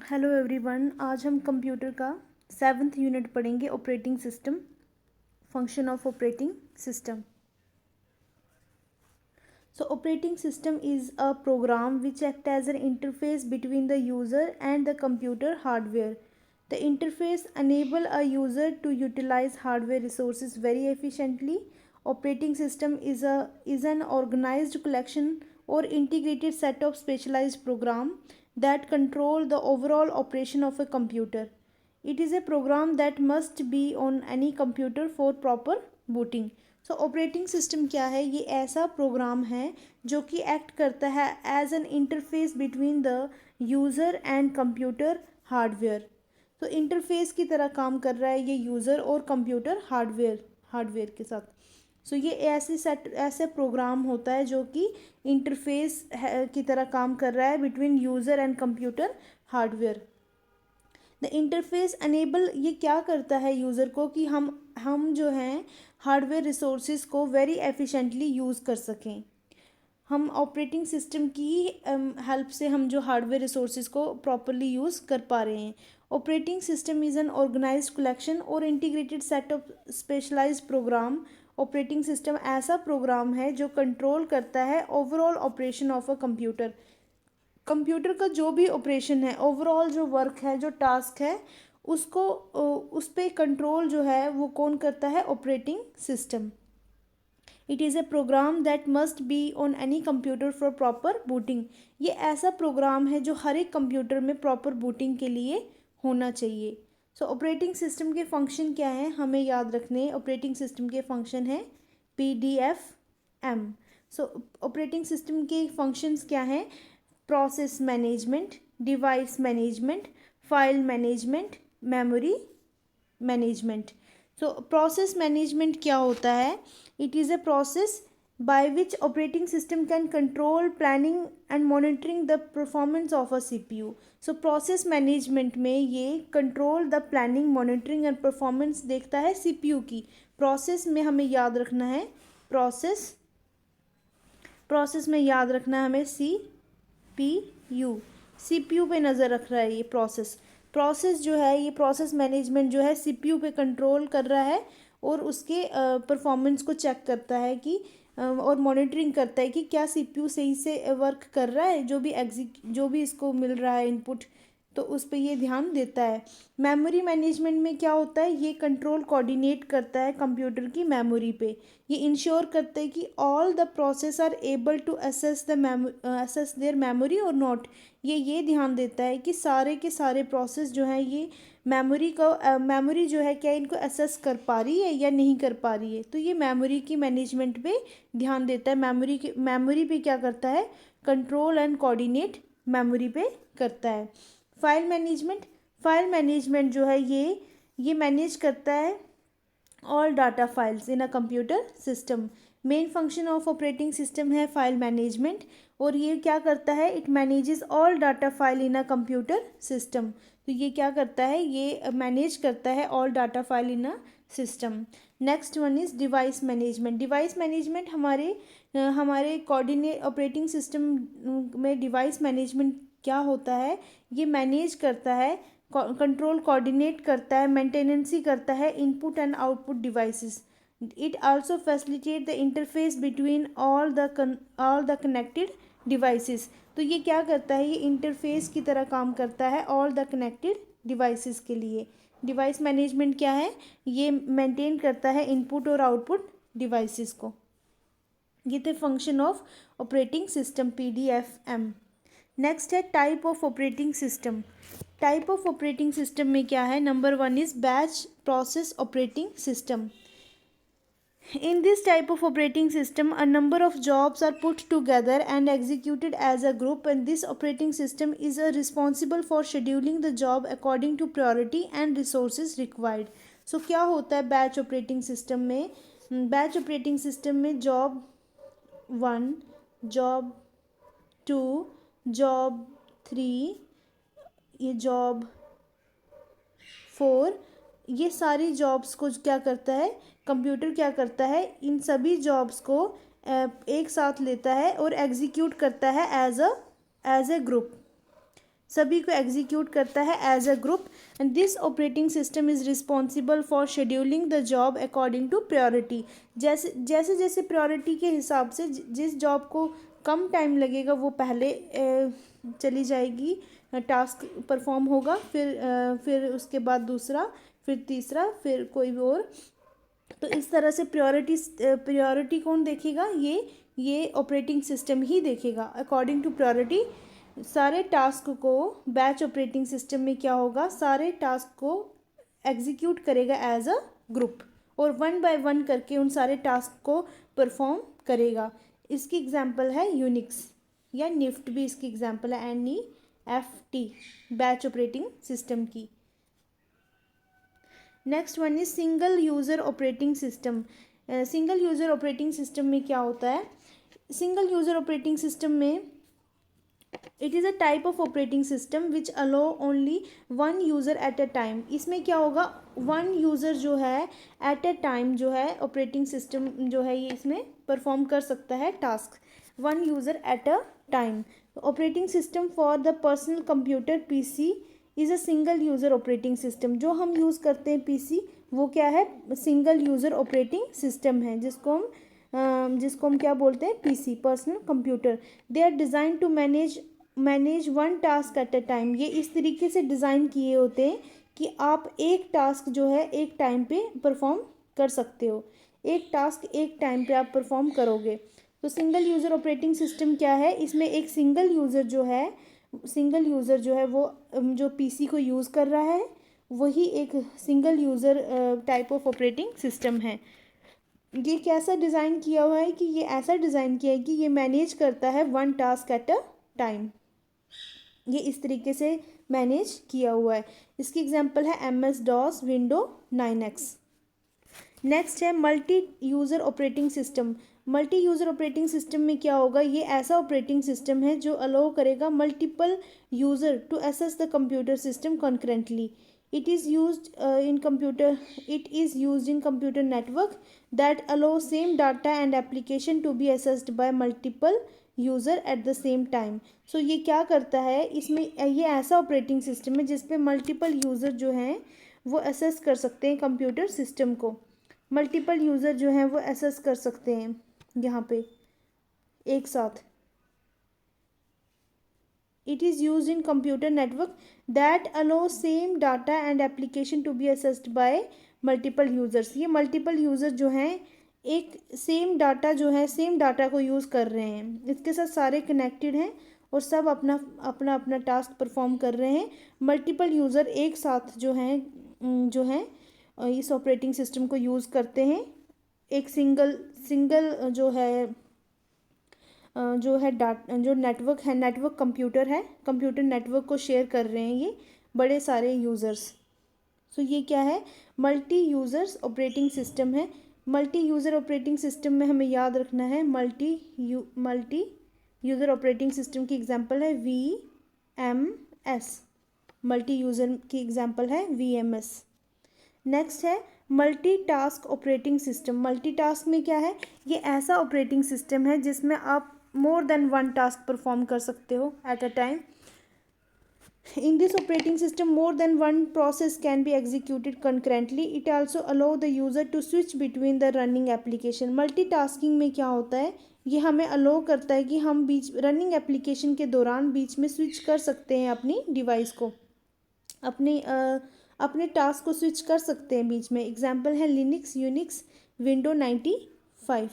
Hello everyone, आज हम computer का 7th यूनिट पढ़ेंगे। Operating system, function of operating system. So operating system is a program which acts as an interface between the user and the computer hardware. The interface enable a user to utilize hardware resources very efficiently. Operating system is an organized collection or integrated set of specialized program that control the overall operation of a computer. It is a program that must be on any computer for proper booting. So operating system क्या है? ये ऐसा program है जो कि act करता है as an interface between the user and computer hardware. तो इंटरफेस की तरह काम कर रहा है ये यूज़र और कंप्यूटर हार्डवेयर के साथ। सो ये ऐसे प्रोग्राम होता है जो कि इंटरफेस की तरह काम कर रहा है between user and computer hardware. The interface enable ये क्या करता है यूज़र को कि हम जो हैं हार्डवेयर रिसोर्सेज को वेरी एफिशिएंटली यूज़ कर सकें। हम ऑपरेटिंग सिस्टम की हेल्प से हम जो हार्डवेयर रिसोर्सेज को प्रॉपरली यूज़ कर पा रहे हैं। Operating system is an organised collection और integrated set of specialised program. Operating system ऐसा प्रोग्राम है जो कंट्रोल करता है overall operation of a computer. Computer का जो भी ऑपरेशन है, ओवरऑल जो वर्क है, जो टास्क है, उसको उस पर कंट्रोल जो है वो कौन करता है? Operating system. It is a program that must be on any computer for proper booting. ये ऐसा प्रोग्राम है जो हर एक कंप्यूटर में प्रॉपर बूटिंग के लिए होना चाहिए। सो ऑपरेटिंग सिस्टम के फंक्शन क्या हैं हमें याद रखने। ऑपरेटिंग सिस्टम के फंक्शन है PDFM। सो ऑपरेटिंग सिस्टम के फंक्शंस क्या हैं? Process management, device management, file management, memory management. So process management क्या होता है? It is a process by which operating system can control planning and monitoring the performance of a CPU. So process management में ये control the planning, monitoring and performance देखता है CPU की। process में हमें याद रखना है process में याद रखना है हमें CPU पे नज़र रख रहा है ये प्रोसेस जो है, ये प्रोसेस मैनेजमेंट जो है CPU पे कंट्रोल कर रहा है और उसके परफॉर्मेंस को चेक करता है कि और मॉनिटरिंग करता है कि क्या CPU सही से वर्क कर रहा है, जो भी इसको मिल रहा है इनपुट, तो उस पर ये ध्यान देता है। मेमोरी मैनेजमेंट में क्या होता है? ये कंट्रोल कोऑर्डिनेट करता है कंप्यूटर की मेमोरी पे। ये इंश्योर करता है कि all the process are able to access their memory और नॉट। ये ध्यान देता है कि सारे के सारे प्रोसेस जो हैं ये मेमोरी जो है क्या इनको असेस कर पा रही है या नहीं कर पा रही है। तो ये मेमोरी की मैनेजमेंट पे ध्यान देता है। मेमोरी पे क्या करता है? कंट्रोल एंड कोऑर्डिनेट मेमोरी पे करता है। फाइल मैनेजमेंट जो है ये मैनेज करता है all data files in a computer system. Main function of operating system है फाइल मैनेजमेंट और ये क्या करता है? It manages all data file in a computer system. तो ये क्या करता है? ये मैनेज करता है all data file in a system. Next one is device management. Device management हमारे कोऑर्डिनेट ऑपरेटिंग सिस्टम में डिवाइस मैनेजमेंट क्या होता है? ये मैनेज करता है, कंट्रोल कोऑर्डिनेट करता है, मेंटेनेंसी करता है input and output devices. It also facilitate the interface between all the connected devices. तो ये क्या करता है? ये इंटरफेस की तरह काम करता है ऑल द कनेक्टेड डिवाइसेस के लिए। डिवाइस मैनेजमेंट क्या है? ये मेंटेन करता है इनपुट और आउटपुट डिवाइसेस को। ये थे function of operating system PDFM। Next है type of operating system. Type of operating system में क्या है? Number 1 is batch process operating system. In this type of operating system, a number of jobs are put together and executed as a group, and this operating system is responsible for scheduling the job according to priority and resources required. So क्या होता है batch operating system में? Batch operating system में job 1, job 2, job 3, ये job 4, ये सारी jobs को क्या करता है? कंप्यूटर क्या करता है? इन सभी जॉब्स को एक साथ लेता है और एग्जीक्यूट करता है एज ए ग्रुप। सभी को एग्जीक्यूट करता है as a group. And this operating system is responsible for scheduling the job according to priority. जैसे जैसे जैसे प्रायोरिटी के हिसाब से जिस जॉब को कम टाइम लगेगा वो पहले चली जाएगी, टास्क परफॉर्म होगा, फिर उसके बाद दूसरा, फिर तीसरा, फिर कोई और। तो इस तरह से प्रायोरिटी कौन देखेगा? ये ऑपरेटिंग सिस्टम ही देखेगा अकॉर्डिंग टू प्रायोरिटी। सारे टास्क को बैच ऑपरेटिंग सिस्टम में क्या होगा, सारे टास्क को एग्जीक्यूट करेगा एज अ ग्रुप और वन बाय वन करके उन सारे टास्क को परफॉर्म करेगा। इसकी एग्जांपल है यूनिक्स या निफ्ट भी इसकी एग्जांपल है, NEFT बैच ऑपरेटिंग सिस्टम की। Next one is single user operating system. Single user operating system में क्या होता है? सिंगल यूज़र ऑपरेटिंग सिस्टम में it is a type of operating system which allow only one user at a time. इसमें क्या होगा, one user जो है एट अ टाइम जो है ऑपरेटिंग सिस्टम जो है ये इसमें परफॉर्म कर सकता है task, one user at a time. Operating system for the personal computer PC is a single user operating system. जो हम यूज़ करते हैं PC वो क्या है? सिंगल यूज़र ऑपरेटिंग सिस्टम है, जिसको हम क्या बोलते हैं? PC personal computer. They are design to manage one task at a time. ये इस तरीके से डिज़ाइन किए होते हैं कि आप एक टास्क जो है एक टाइम पे परफॉर्म कर सकते हो, एक टास्क एक टाइम पे आप परफॉर्म करोगे। तो सिंगल यूज़र ऑपरेटिंग सिस्टम क्या है? इसमें एक सिंगल यूज़र जो है वो जो PC को यूज़ कर रहा है वही एक single user type of operating system है। ये कैसा डिज़ाइन किया हुआ है कि ये ऐसा डिज़ाइन किया है कि ये मैनेज करता है one task at a time. ये इस तरीके से मैनेज किया हुआ है। इसकी एग्जांपल है MS-DOS, Windows 9X। नेक्स्ट है multi user operating system. Multi user operating system में क्या होगा? ये ऐसा ऑपरेटिंग सिस्टम है जो अलाउ करेगा multiple user to access the computer system concurrently. It is used in computer network that allow same data and application to be accessed by multiple user at the same time. So ये क्या करता है? इसमें ये ऐसा operating system है जिसपे multiple user जो हैं वो एसेस कर सकते हैं कंप्यूटर सिस्टम को। मल्टीपल यूज़र जो हैं वो एसेस कर सकते हैं यहाँ पे एक साथ। It is used in computer network that allow same data and application to be accessed by multiple users। ये multiple user जो हैं एक सेम डाटा को यूज़ कर रहे हैं, इसके साथ सारे कनेक्टेड हैं और सब अपना अपना अपना टास्क परफॉर्म कर रहे हैं। मल्टीपल यूज़र एक साथ जो हैं इस ऑपरेटिंग सिस्टम को यूज़ करते हैं। एक सिंगल जो नेटवर्क कंप्यूटर नेटवर्क को शेयर कर रहे हैं ये बड़े सारे यूज़र्स। सो ये क्या है? मल्टी यूज़र्स ऑपरेटिंग सिस्टम है। मल्टी यूज़र ऑपरेटिंग सिस्टम में हमें याद रखना है मल्टी यूज़र ऑपरेटिंग सिस्टम की एग्जांपल है VMS। मल्टी यूज़र की एग्जांपल है VMS। नेक्स्ट है multi task operating system. Multi task में क्या है? ये ऐसा ऑपरेटिंग सिस्टम है जिसमें आप मोर देन वन टास्क परफॉर्म कर सकते हो eight a time. In this operating system, more than one process can be executed concurrently. It also allow the user to switch between the running application. Multitasking में क्या होता है? ये हमें अलो करता है कि हम रनिंग एप्लीकेशन के दौरान बीच में स्विच कर सकते हैं अपनी डिवाइस को, अपने टास्क को स्विच कर सकते हैं बीच में। एग्जाम्पल है लिनक्स, यूनिक्स, Windows 95।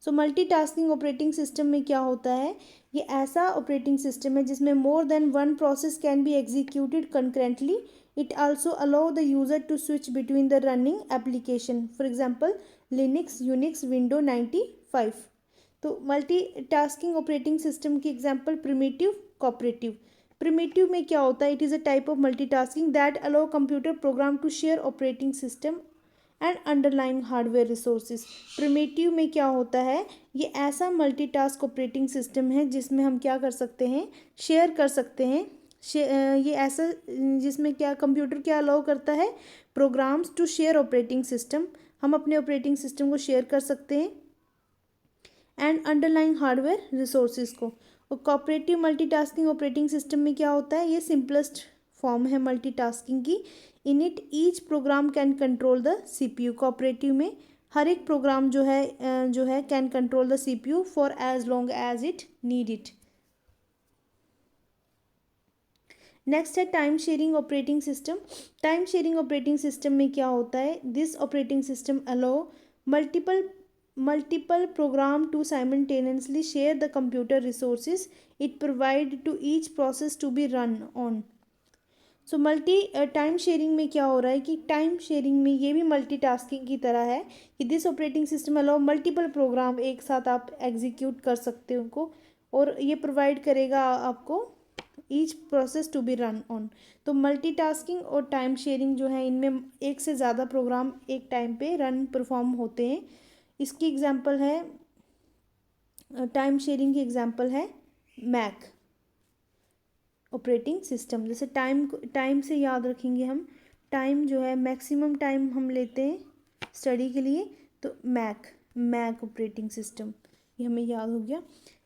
सो मल्टीटास्किंग ऑपरेटिंग सिस्टम में क्या होता है? ये ऐसा ऑपरेटिंग सिस्टम है जिसमें more than one process can be executed concurrently. It also allow the user to switch between the running application. For example Linux, Unix, Windows 95। तो multitasking operating system की एग्जांपल प्रिमिटिव, कोऑपरेटिव। प्रिमिटिव में क्या होता है? It is a type of multitasking that allow computer program to share operating system and underlying hardware resources. Primitive में क्या होता है? ये ऐसा मल्टीटास्क ऑपरेटिंग सिस्टम है जिसमें हम क्या कर सकते हैं? शेयर कर सकते हैं। ये ऐसा जिसमें क्या कंप्यूटर क्या अलाउ करता है? Programs to share operating system. हम अपने ऑपरेटिंग सिस्टम को शेयर कर सकते हैं एंड अंडरलाइंग हार्डवेयर रिसोर्सेज को। और कोऑपरेटिव मल्टीटास्किंग ऑपरेटिंग सिस्टम में क्या होता है, ये सिंपलेस्ट फॉर्म है मल्टीटास्किंग की। In it each program can control the CPU. Cooperative में हर एक प्रोग्राम जो है can control the CPU for as long as it need it. Next है time sharing operating system. Time sharing operating system में क्या होता है, this operating system allow multiple program to simultaneously share the computer resources it provide to each process to be run on। So multi time sharing में क्या हो रहा है कि टाइम शेयरिंग में ये भी मल्टीटास्किंग की तरह है कि this operating system allow multiple program एक साथ आप एग्जीक्यूट कर सकते हो उनको, और ये प्रोवाइड करेगा आपको each process to be run on. तो मल्टीटास्किंग और टाइम शेयरिंग जो है, इनमें एक से ज़्यादा प्रोग्राम एक टाइम पे रन परफॉर्म होते हैं। इसकी एग्जांपल है, टाइम शेयरिंग की एग्जांपल है मैक ऑपरेटिंग सिस्टम। जैसे टाइम से याद रखेंगे हम, टाइम जो है मैक्सिमम टाइम हम लेते हैं स्टडी के लिए, तो मैक ऑपरेटिंग सिस्टम, ये हमें याद हो गया।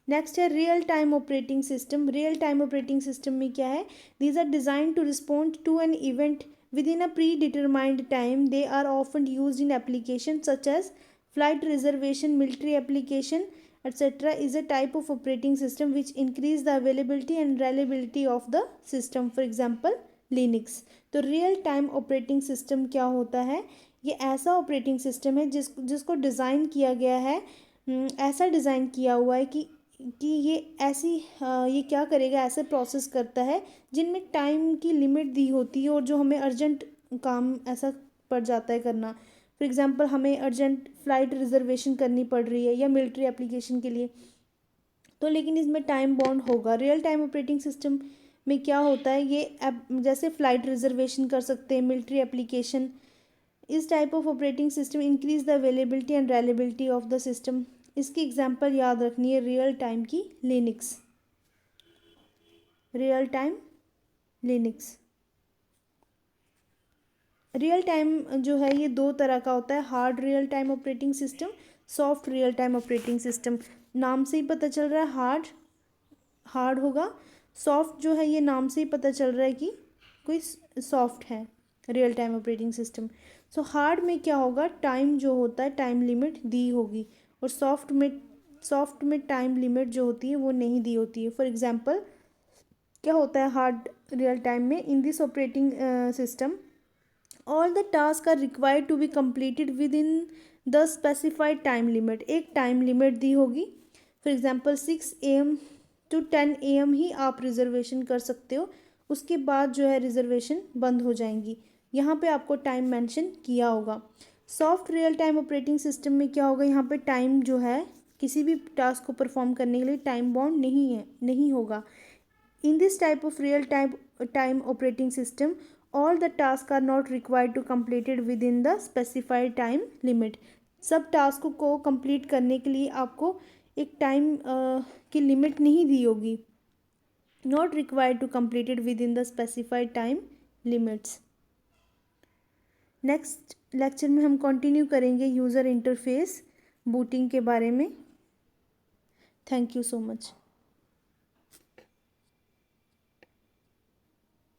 नेक्स्ट है real time operating system. Real time operating system में क्या है, these are design to respond to an event within a predetermined time. They are often use in application such as flight reservation, military application, etc. is a type of operating system which increase the availability and reliability of the system. For example, Linux। तो real time operating system क्या होता है, ये ऐसा operating system है जिसको design किया गया है, ऐसा डिज़ाइन किया हुआ है कि ये क्या करेगा, ऐसे प्रोसेस करता है जिनमें टाइम की लिमिट दी होती है और जो हमें अर्जेंट काम ऐसा पड़ जाता है करना। फॉर एग्ज़ाम्पल हमें अर्जेंट फ़्लाइट रिजर्वेशन करनी पड़ रही है या मिलिट्री एप्लीकेशन के लिए, तो लेकिन इसमें टाइम बाउंड होगा। रियल टाइम ऑपरेटिंग सिस्टम में क्या होता है, ये जैसे फ़्लाइट रिजर्वेशन कर सकते हैं, मिलिट्री एप्लीकेशन, इस type of operating system increase the availability and reliability of the system. इसकी एग्जांपल याद रखनी है रियल टाइम की, Linux, real time Linux. Real time जो है ये दो तरह का होता है, hard real time operating system, soft real time operating system. नाम से ही पता चल रहा है हार्ड होगा, सॉफ्ट जो है ये नाम से ही पता चल रहा है कि कोई सॉफ्ट है real time operating system. So hard में क्या होगा, टाइम जो होता है टाइम लिमिट दी होगी, और सॉफ्ट में टाइम लिमिट जो होती है वो नहीं दी होती है। फॉर एग्जांपल क्या होता है हार्ड रियल टाइम में, in this operating system all the task are required to be completed within the specified time limit. एक टाइम लिमिट दी होगी, for example 6 AM to 10 AM ही आप रिजर्वेशन कर सकते हो, उसके बाद जो है रिजर्वेशन बंद हो जाएंगी। यहाँ पे आपको टाइम मेंशन किया होगा। Soft real time operating system में क्या होगा, यहाँ पे टाइम जो है किसी भी टास्क को परफॉर्म करने के लिए टाइम बाउंड नहीं होगा। In this type of real time operating system, all the tasks are not required to completed within the specified time limit। सब टास्क को कंप्लीट करने के लिए आपको एक टाइम की लिमिट नहीं दी होगी, not required to completed within the specified time limits। Next lecture में हम कंटिन्यू करेंगे यूज़र इंटरफेस बूटिंग के बारे में। Thank you so much.